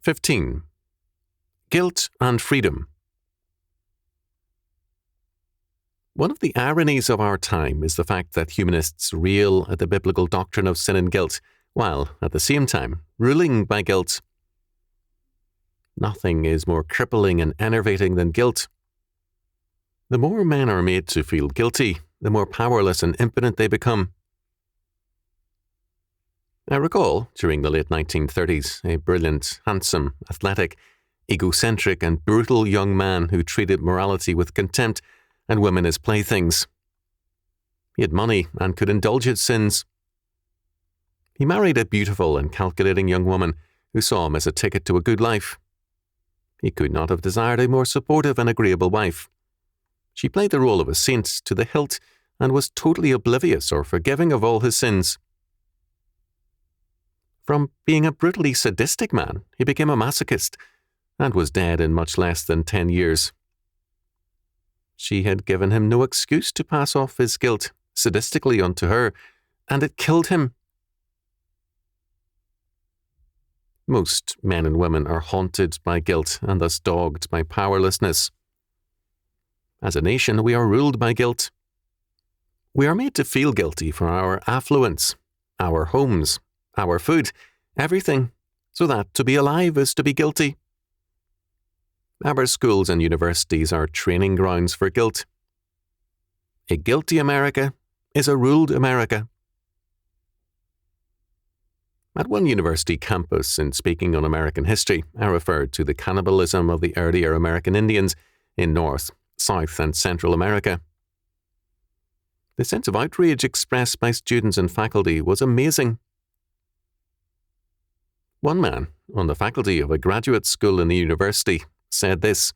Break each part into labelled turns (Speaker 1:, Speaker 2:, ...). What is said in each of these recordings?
Speaker 1: 15. Guilt and freedom. One of the ironies of our time is the fact that humanists rail at the biblical doctrine of sin and guilt, while, at the same time, ruling by guilt. Nothing is more crippling and enervating than guilt. The more men are made to feel guilty, the more powerless and impotent they become. I recall, during the late 1930s, a brilliant, handsome, athletic, egocentric and brutal young man who treated morality with contempt and women as playthings. He had money and could indulge his sins. He married a beautiful and calculating young woman who saw him as a ticket to a good life. He could not have desired a more supportive and agreeable wife. She played the role of a saint to the hilt and was totally oblivious or forgiving of all his sins. From being a brutally sadistic man, he became a masochist and was dead in much less than 10 years. She had given him no excuse to pass off his guilt sadistically onto her, and it killed him. Most men and women are haunted by guilt and thus dogged by powerlessness. As a nation, we are ruled by guilt. We are made to feel guilty for our affluence, our homes, our food, everything, so that to be alive is to be guilty. Our schools and universities are training grounds for guilt. A guilty America is a ruled America. At one university campus, in speaking on American history, I referred to the cannibalism of the earlier American Indians in North, South, and Central America. The sense of outrage expressed by students and faculty was amazing. One man on the faculty of a graduate school in the university said this: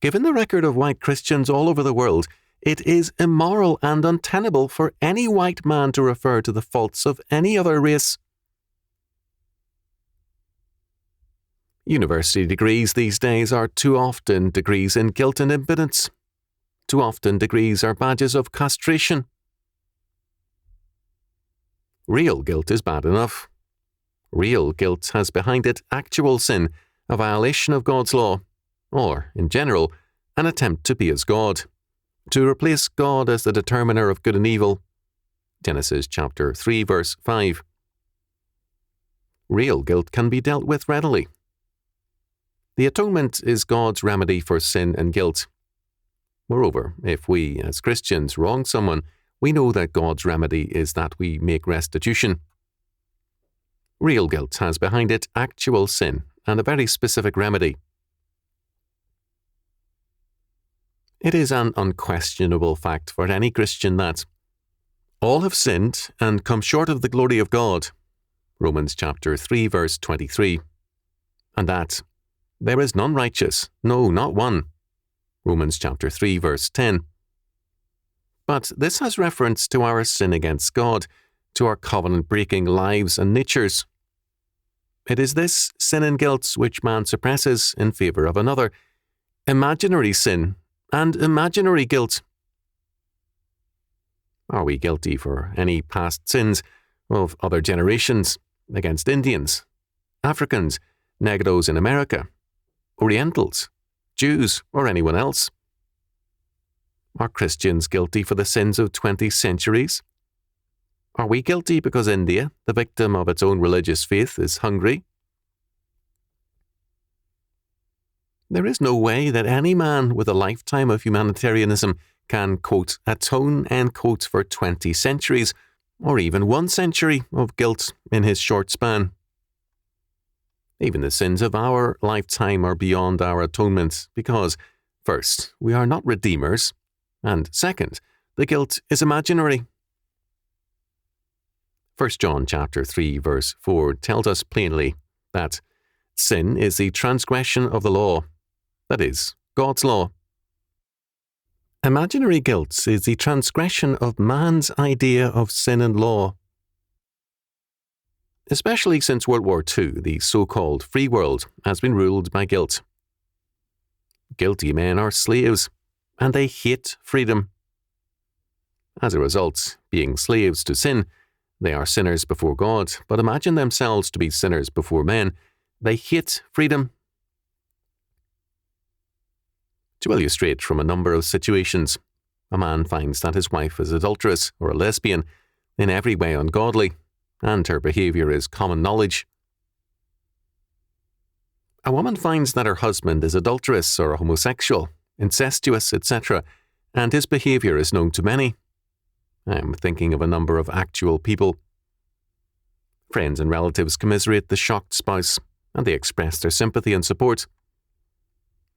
Speaker 1: "Given the record of white Christians all over the world, it is immoral and untenable for any white man to refer to the faults of any other race." University degrees these days are too often degrees in guilt and impotence. Too often degrees are badges of castration. Real guilt is bad enough. Real guilt has behind it actual sin, a violation of God's law, or, in general, an attempt to be as God, to replace God as the determiner of good and evil. Genesis chapter 3, verse 5. Real guilt can be dealt with readily. The atonement is God's remedy for sin and guilt. Moreover, if we, as Christians, wrong someone, we know that God's remedy is that we make restitution. Real guilt has behind it actual sin and a very specific remedy. It is an unquestionable fact for any Christian that all have sinned and come short of the glory of God, Romans chapter 3, verse 23, and that there is none righteous, no, not one, Romans chapter 3, verse 10. But this has reference to our sin against God, to our covenant-breaking lives and natures. It is this sin and guilt which man suppresses in favour of another, imaginary sin and imaginary guilt. Are we guilty for any past sins of other generations against Indians, Africans, Negroes in America, Orientals, Jews, or anyone else? Are Christians guilty for the sins of 20 centuries? Are we guilty because India, the victim of its own religious faith, is hungry? There is no way that any man with a lifetime of humanitarianism can, quote, atone, end quote, for 20 centuries, or even 1 century of guilt in his short span. Even the sins of our lifetime are beyond our atonement because, first, we are not redeemers, and second, the guilt is imaginary. 1 John chapter 3, verse 4 tells us plainly that sin is the transgression of the law, that is, God's law. Imaginary guilt is the transgression of man's idea of sin and law. Especially since World War II, the so-called free world has been ruled by guilt. Guilty men are slaves, and they hate freedom. As a result, being slaves to sin, they are sinners before God, but imagine themselves to be sinners before men, They hate freedom. To illustrate from a number of situations, a man finds that his wife is adulterous or a lesbian, in every way ungodly, and her behaviour is common knowledge. A woman finds that her husband is adulterous or a homosexual, incestuous, etc., and his behaviour is known to many. I am thinking of a number of actual people. Friends and relatives commiserate the shocked spouse, and they express their sympathy and support.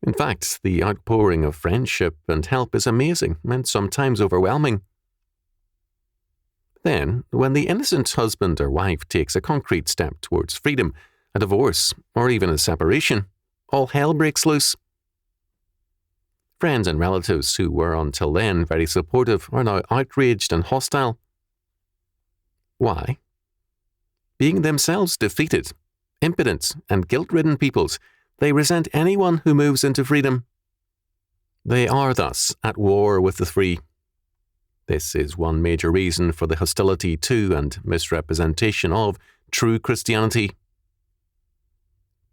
Speaker 1: In fact, the outpouring of friendship and help is amazing and sometimes overwhelming. Then, when the innocent husband or wife takes a concrete step towards freedom, a divorce, or even a separation, all hell breaks loose. Friends and relatives who were until then very supportive are now outraged and hostile. Why? Being themselves defeated, impotent, and guilt-ridden peoples, they resent anyone who moves into freedom. They are thus at war with the free. This is one major reason for the hostility to and misrepresentation of true Christianity.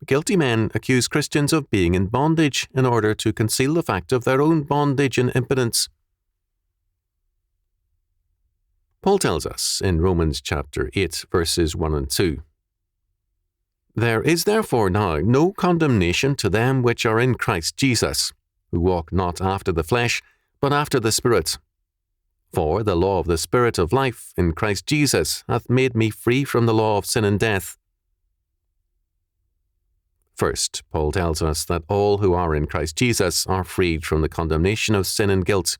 Speaker 1: Guilty men accuse Christians of being in bondage in order to conceal the fact of their own bondage and impotence. Paul tells us in Romans chapter 8, verses 1 and 2, "There is therefore now no condemnation to them which are in Christ Jesus, who walk not after the flesh, but after the Spirit. For the law of the Spirit of life in Christ Jesus hath made me free from the law of sin and death." First, Paul tells us that all who are in Christ Jesus are freed from the condemnation of sin and guilt.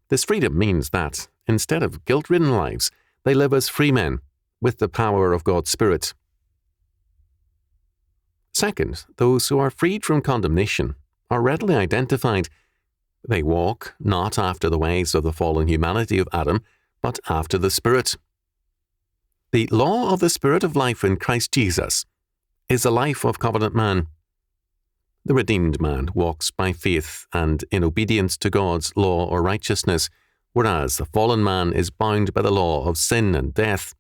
Speaker 1: This freedom means that, instead of guilt-ridden lives, they live as free men, with the power of God's Spirit. Second, those who are freed from condemnation are readily identified. They walk not after the ways of the fallen humanity of Adam, but after the Spirit. The law of the Spirit of life in Christ Jesus is the life of covenant man. The redeemed man walks by faith and in obedience to God's law or righteousness, whereas the fallen man is bound by the law of sin and death.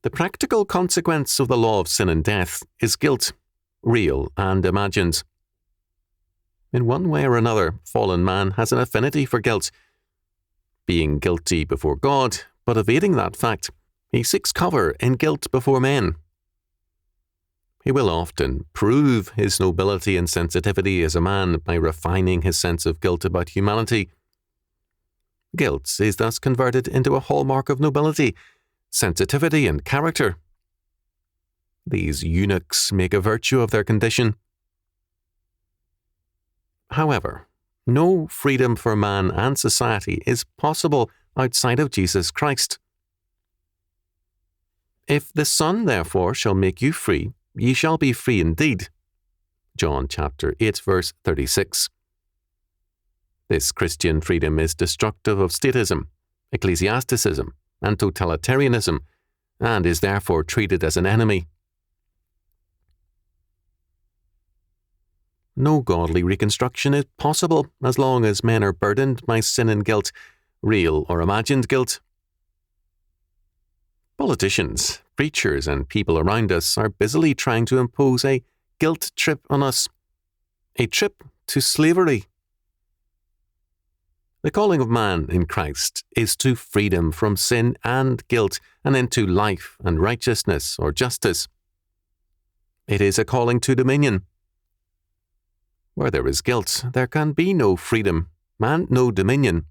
Speaker 1: The practical consequence of the law of sin and death is guilt, real and imagined. In one way or another, fallen man has an affinity for guilt. Being guilty before God, but evading that fact, he seeks cover in guilt before men. He will often prove his nobility and sensitivity as a man by refining his sense of guilt about humanity. Guilt is thus converted into a hallmark of nobility, sensitivity, and character. These eunuchs make a virtue of their condition. However, no freedom for man and society is possible outside of Jesus Christ. "If the Son, therefore, shall make you free, ye shall be free indeed." John chapter 8, verse 36. This Christian freedom is destructive of statism, ecclesiasticism, and totalitarianism, and is therefore treated as an enemy. No godly reconstruction is possible as long as men are burdened by sin and guilt, real or imagined guilt. Politicians, preachers, and people around us are busily trying to impose a guilt trip on us, a trip to slavery. The calling of man in Christ is to freedom from sin and guilt and into life and righteousness or justice. It is a calling to dominion. Where there is guilt, there can be no freedom and no dominion.